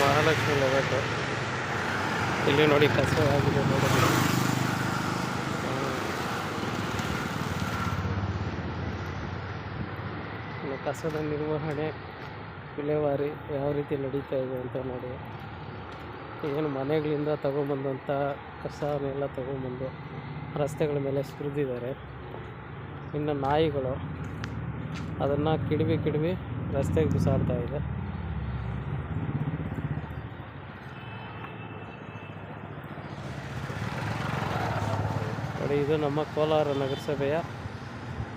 Mahalakshmi layout. ಇಲ್ಲಿ ನೋಡಿ ಕಸ ಆಗಿದೆ ನೋಡಿ. ಕಸದ ನಿರ್ವಹಣೆ ವಿಲೇವಾರಿ ಯಾವ ರೀತಿ ನಡೀತಾ ಇದೆ ಅಂತ ನೋಡಿ. ಏನು ಮನೆಗಳಿಂದ ತಗೊಂಬಂದಂಥ ಕಸನೆಲ್ಲ ತಗೊಂಬಂದು ರಸ್ತೆಗಳ ಮೇಲೆ ಸುರಿದಿದ್ದಾರೆ. ಇನ್ನು ನಾಯಿಗಳು ಅದನ್ನು ಕಿಡಿವಿ ರಸ್ತೆಗೆ ಬಿಸಾಡ್ತಾ ಇದೆ. ನೋಡಿ, ಇದು ನಮ್ಮ ಕೋಲಾರ ನಗರಸಭೆಯ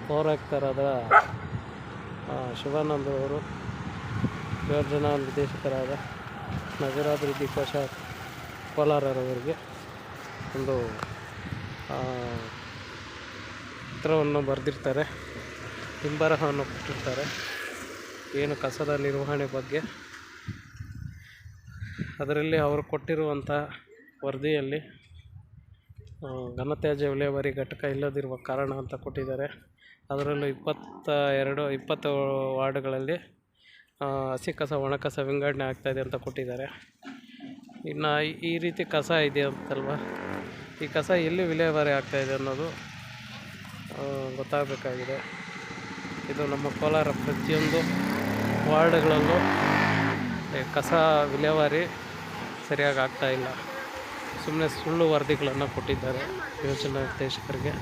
ಪೌರಾಯುಕ್ತರಾದ ಶಿವಾನಂದ್ ಅವರು, ಯೋಜನಾ ನಿರ್ದೇಶಕರಾದ ನಗರಾಭಿವೃದ್ಧಿ ಕೋಶ ಕೋಲಾರರವರಿಗೆ ಒಂದು ಪತ್ರವನ್ನು ಬರೆದಿರ್ತಾರೆ, ಹಿಂಬರಹವನ್ನು ಕೊಟ್ಟಿರ್ತಾರೆ ಏನು ಕಸದ ನಿರ್ವಹಣೆ ಬಗ್ಗೆ. ಅದರಲ್ಲಿ ಅವರು ಕೊಟ್ಟಿರುವಂಥ ವರದಿಯಲ್ಲಿ ಘನತ್ಯಾಜ್ಯ ವಿಲೇವಾರಿ ಘಟಕ ಇಲ್ಲದಿರುವ ಕಾರಣ ಅಂತ ಕೊಟ್ಟಿದ್ದಾರೆ. ಅದರಲ್ಲೂ 20 ವಾರ್ಡ್ಗಳಲ್ಲಿ ಹಸಿ ಕಸ ಒಣ ಕಸ ವಿಂಗಡಣೆ ಆಗ್ತಾಯಿದೆ ಅಂತ ಕೊಟ್ಟಿದ್ದಾರೆ. ಇನ್ನು ಈ ರೀತಿ ಕಸ ಇದೆ ಅಂತಲ್ವ, ಈ ಕಸ ಎಲ್ಲಿ ವಿಲೇವಾರಿ ಆಗ್ತಾಯಿದೆ ಅನ್ನೋದು ಗೊತ್ತಾಗಬೇಕಾಗಿದೆ. ಇದು ನಮ್ಮ ಕೋಲಾರ ಪ್ರತಿಯೊಂದು ವಾರ್ಡ್ಗಳಲ್ಲೂ ಕಸ ವಿಲೇವಾರಿ ಸರಿಯಾಗಿ ಆಗ್ತಾಯಿಲ್ಲ. ಸುಮ್ಮನೆ ಸುಳ್ಳು ವರದಿಗಳನ್ನು ಕೊಟ್ಟಿದ್ದಾರೆ ಯೋಜನಾ ನಿರ್ದೇಶಕರಿಗೆ.